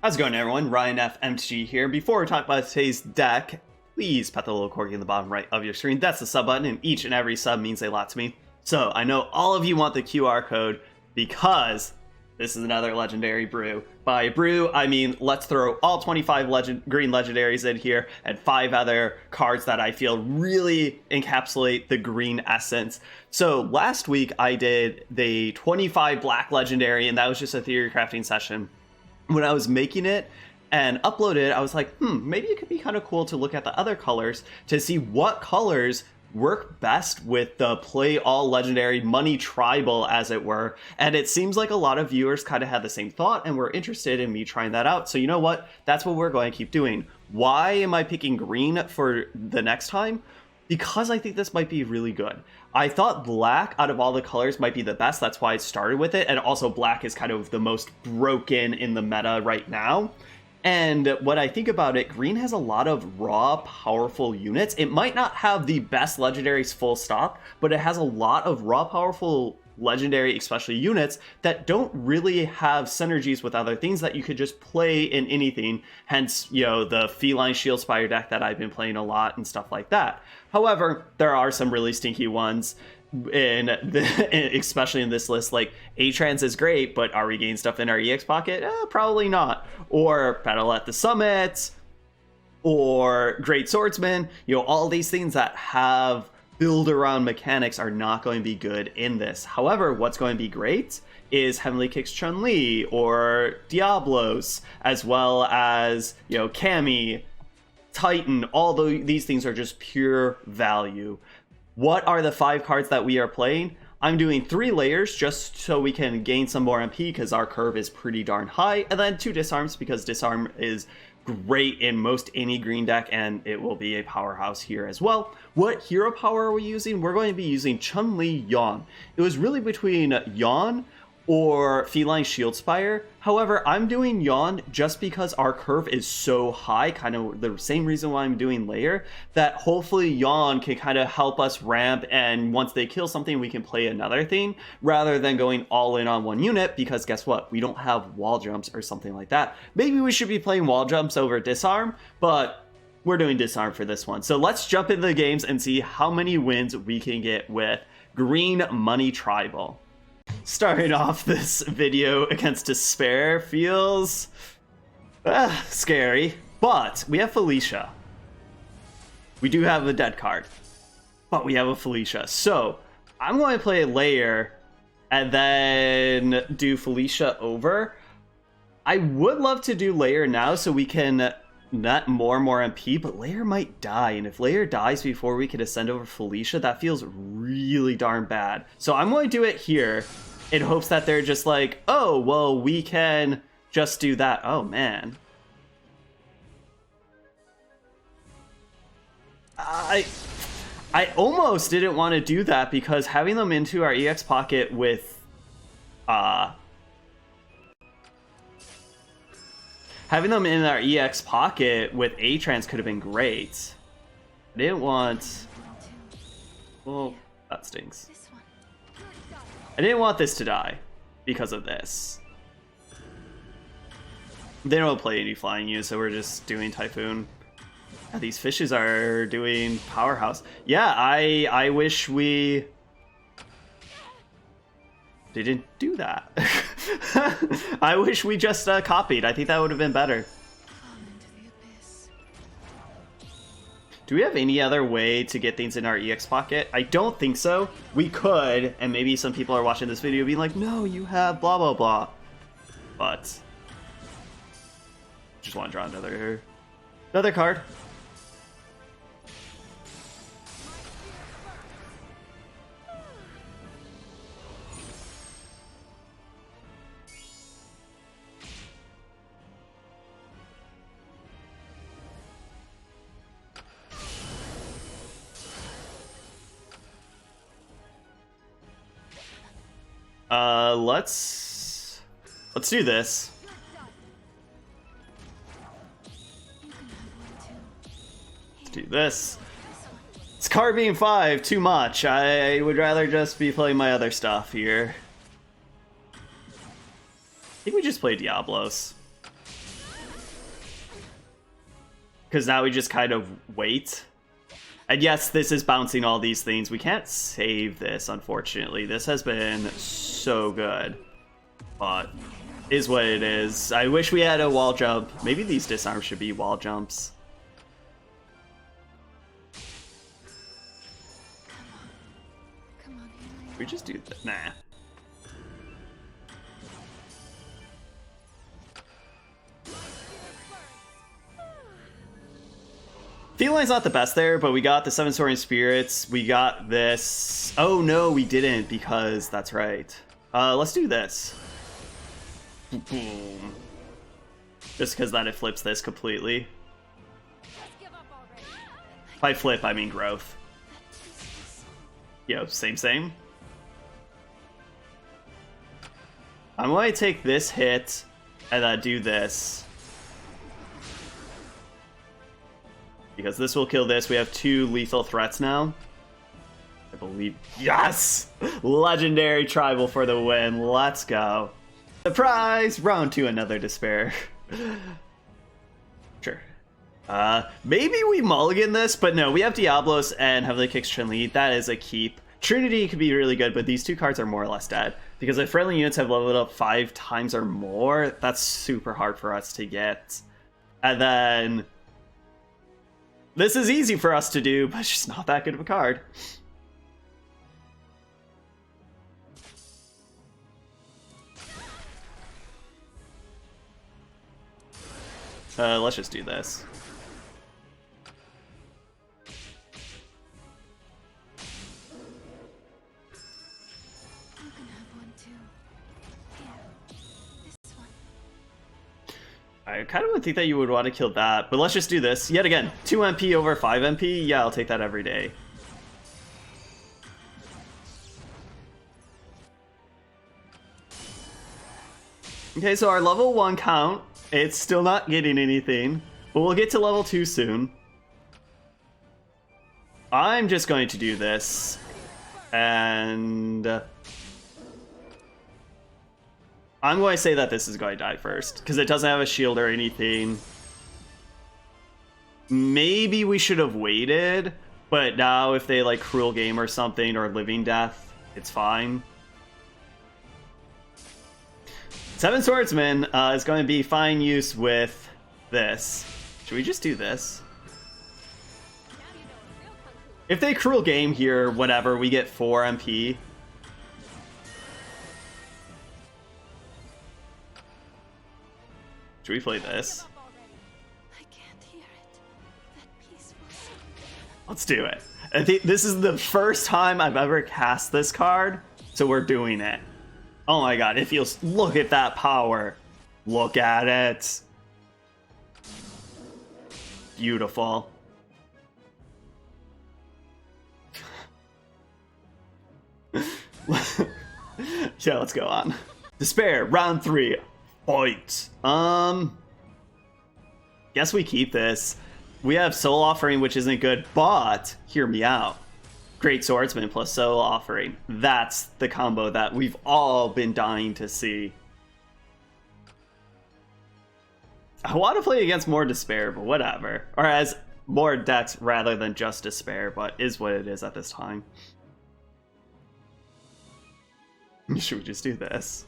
How's it going, everyone? Ryan FMTG here. Before we talk about today's deck, please pet the little corgi in the bottom right of your screen. That's the sub button, and each and every sub means a lot to me. So I know all of you want the QR code because this is another legendary brew. By brew, I mean let's throw all 25 green legendaries in here and 5 other cards that I feel really encapsulate the green essence. So last week I did the 25 black legendary, and that was just a theory crafting session. When I was making it and uploaded it, I was like, maybe it could be kind of cool to look at the other colors to see what colors work best with the play all legendary money tribal, as it were. And it seems like a lot of viewers kind of had the same thought and were interested in me trying that out. So you know what? That's what we're going to keep doing. Why am I picking green for the next time? Because I think this might be really good. I thought black out of all the colors might be the best. That's why I started with it. And also black is kind of the most broken in the meta right now. And when I think about it, green has a lot of raw, powerful units. It might not have the best legendaries full stop, but it has a lot of raw, powerful legendary, especially units, that don't really have synergies with other things that you could just play in anything. Hence, you know, the Feline Shield Spire deck that I've been playing a lot and stuff like that. However, there are some really stinky ones, especially in this list. Like A-Trans is great, but are we getting stuff in our EX pocket? Probably not. Or Battle at the Summit, or Great Swordsman. You know, all these things that have build around mechanics are not going to be good in this. However, what's going to be great is Heavenly Kicks Chun-Li or Diablos, as well as, you know, Cammy, Titan. All these things are just pure value. What are the 5 cards that we are playing? I'm doing 3 layers just so we can gain some more MP because our curve is pretty darn high, and then 2 disarms because disarm is great in most any green deck, and it will be a powerhouse here as well. What hero power are we using? We're going to be using Chun-Li Yawn. It was really between Yawn or Feline Shield Spire. However, I'm doing Yawn just because our curve is so high, kind of the same reason why I'm doing Layer, that hopefully Yawn can kind of help us ramp, and once they kill something, we can play another thing, rather than going all in on one unit, because guess what? We don't have wall jumps or something like that. Maybe we should be playing wall jumps over disarm, but we're doing disarm for this one. So let's jump into the games and see how many wins we can get with Green Money Tribal. Starting off this video against Despair feels scary, but we have Felicia. We do have a dead card, but we have a Felicia. So I'm going to play a Layer and then do Felicia over. I would love to do Layer now so we can net more and more MP, but Layer might die, and if Layer dies before we can ascend over Felicia, that feels really darn bad. So I'm going to do it here in hopes that they're just like, oh, well, we can just do that. Oh, man. I almost didn't want to do that because having them into our EX pocket with having them in our EX pocket with A-Trans could have been great. I didn't want... Well, that stings. I didn't want this to die because of this. They don't play any flying units, so we're just doing Typhoon. Yeah, these fishes are doing powerhouse. Yeah, I wish we didn't do that. I wish we just copied. I think that would have been better. Do we have any other way to get things in our EX pocket? I don't think so. We could, and maybe some people are watching this video being like, no, you have blah, blah, blah. But just want to draw another card. Let's do this. Let's do this. It's Carbine 5 too much. I would rather just be playing my other stuff here. I think we just play Diablos. because now we just kind of wait. And yes, this is bouncing all these things. We can't save this, unfortunately. This has been so good, but is what it is. I wish we had a wall jump. Maybe these disarms should be wall jumps. We just do that. Nah. Felinine's not the best there, but we got the 7 Soaring Spirits. We got this. Oh no, we didn't, because that's right. Let's do this. Boom. Just because then it flips this completely. By flip, I mean growth. Yo, same. I'm going to take this hit and then do this. Because this will kill this. We have 2 lethal threats now. I believe. Yes! Legendary Tribal for the win. Let's go. Surprise! Round 2, another Despair. Sure. Maybe we mulligan this, but no, we have Diablos and Heavenly Kicks Chun-Li. That is a keep. Trinity could be really good, but these 2 cards are more or less dead. Because if friendly units have leveled up 5 times or more, that's super hard for us to get. And then this is easy for us to do, but it's just not that good of a card. Let's just do this. I kind of would think that you would want to kill that, but let's just do this. Yet again, 2 MP over 5 MP? Yeah, I'll take that every day. Okay, so our level 1 count, it's still not getting anything, but we'll get to level 2 soon. I'm just going to do this, and I'm going to say that this is going to die first, because it doesn't have a shield or anything. Maybe we should have waited, but now if they like Cruel Game or something, or Living Death, it's fine. 7 Swordsman is going to be fine use with this. Should we just do this? If they Cruel Game here, whatever, we get 4 MP. Should we play this? Let's do it. I think this is the first time I've ever cast this card, so we're doing it. Oh my god, it feels... Look at that power. Look at it. Beautiful. Yeah, let's go on. Despair, round 3. Fight. Guess we keep this. We have Soul Offering, which isn't good, but hear me out. Great Swordsman plus Soul Offering. That's the combo that we've all been dying to see. I want to play against more Despair, but whatever. Or as more decks rather than just Despair, but is what it is at this time. Should we just do this?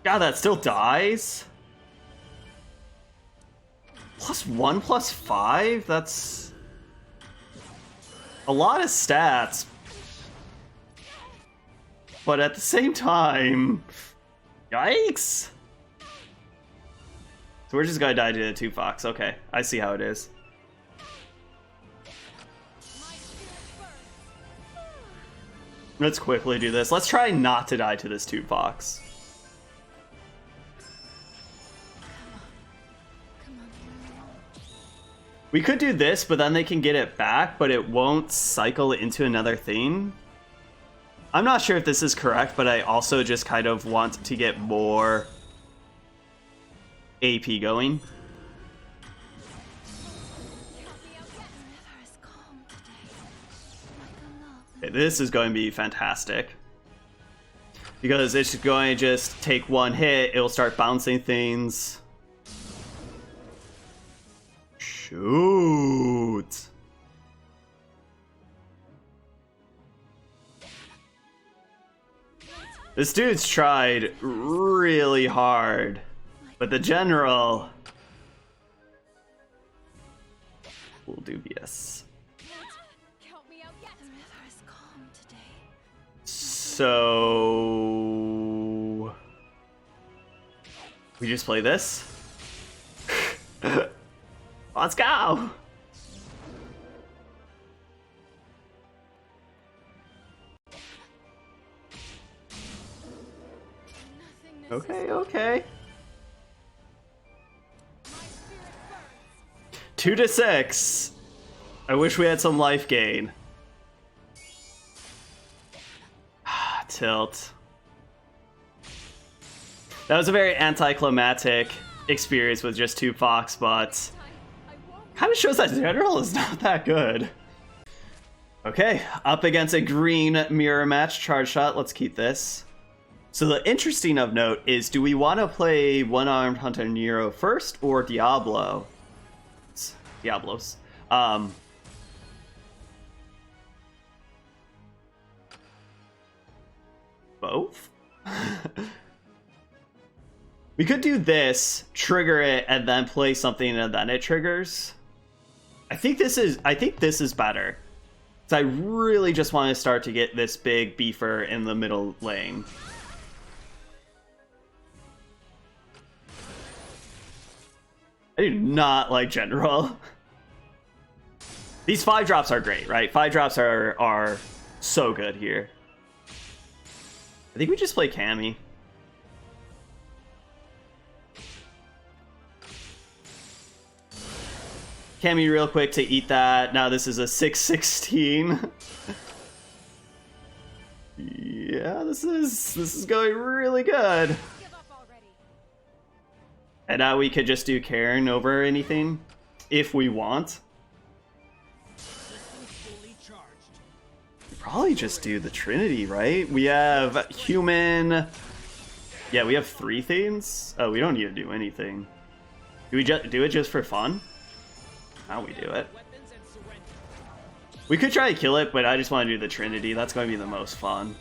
God, that still dies? +1, +5? That's a lot of stats. But at the same time, yikes. So we're just gonna die to the 2 Fox. Okay, I see how it is. Let's quickly do this. Let's try not to die to this 2 Fox. We could do this, but then they can get it back, but it won't cycle into another thing. I'm not sure if this is correct, but I also just kind of want to get more AP going. Okay, this is going to be fantastic. Because it's going to just take one hit, it'll start bouncing things. Shoot. This dude's tried really hard, but the general will do BS. So we just play this. Let's go. Okay. 2 to 6. I wish we had some life gain. Tilt. That was a very anticlimactic experience with just 2 Fox bots. Kind of shows that general is not that good. Okay, up against a green mirror match charge shot. Let's keep this. So the interesting of note is, do we want to play one-armed Hunter Nero first or Diablo? Diablos. Both? We could do this, trigger it, and then play something and then it triggers. I think this is better. So I really just want to start to get this big beefer in the middle lane. I do not like general. These 5 drops are great, right? 5 drops are so good here. I think we just play Cammy. Cammy real quick to eat that. Now this is a 6-16. Yeah, this is going really good. And now we could just do Karen over anything if we want. Probably just do the Trinity, right? We have human. Yeah, we have 3 things. Oh, we don't need to do anything. Do we just do it just for fun? How we do it? We could try to kill it, but I just want to do the Trinity. That's going to be the most fun.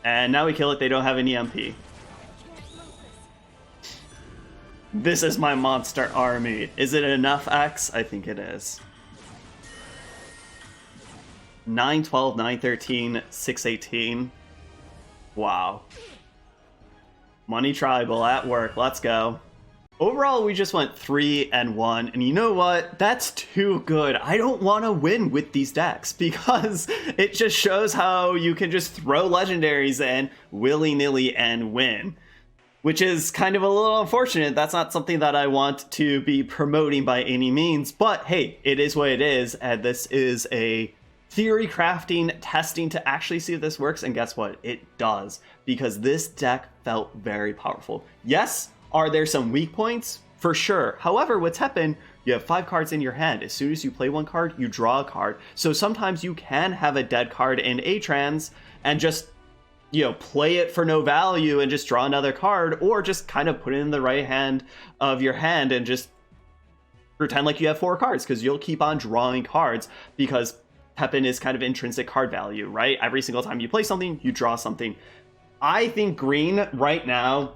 And now we kill it. They don't have any MP. This is my monster army. Is it enough X? I think it is. 9-12, 9-13, 6-18. Wow. Money Tribal at work. Let's go. Overall, we just went 3-1, and you know what? That's too good. I don't want to win with these decks because it just shows how you can just throw legendaries in willy-nilly and win, which is kind of a little unfortunate. That's not something that I want to be promoting by any means, but hey, it is what it is, and this is a theory crafting, testing to actually see if this works, and guess what? It does, because this deck felt very powerful. Yes, are there some weak points? For sure. However, with Teppen, you have 5 cards in your hand. As soon as you play one card, you draw a card. So sometimes you can have a dead card in A-Trans and just, you know, play it for no value and just draw another card, or just kind of put it in the right hand of your hand and just pretend like you have 4 cards, because you'll keep on drawing cards because Teppen is kind of intrinsic card value, right? Every single time you play something, you draw something. I think green right now,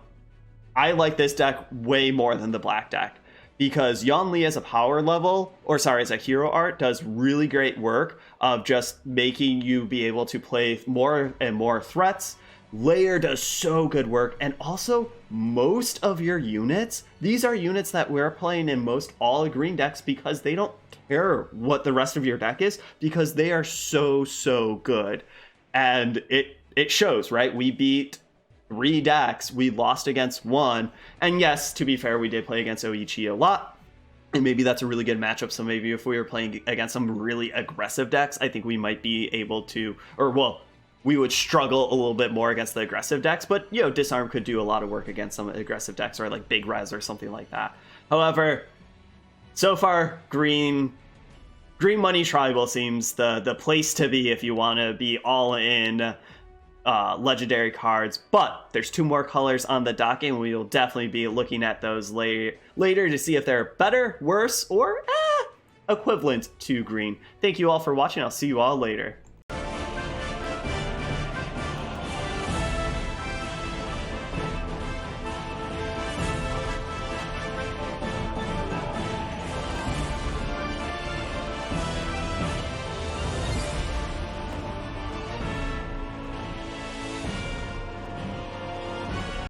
I like this deck way more than the black deck, because Yon Li as a power level, or sorry, as a hero art, does really great work of just making you be able to play more and more threats. Layer does so good work, and also most of your units, these are units that we're playing in most all green decks because they don't care what the rest of your deck is, because they are so good. And it shows, right? We beat 3 decks, we lost against 1, and yes, to be fair, we did play against Oichi a lot, And maybe that's a really good matchup. So maybe if we were playing against some really aggressive decks, I think we might be able to, or well, we would struggle a little bit more against the aggressive decks. But, you know, Disarm could do a lot of work against some aggressive decks, or like Big Res or something like that. However, so far, Green Money Tribal seems the place to be if you want to be all in legendary cards, but there's 2 more colors on the docket, and we will definitely be looking at those later to see if they're better, worse, or equivalent to green. Thank you all for watching. I'll see you all later.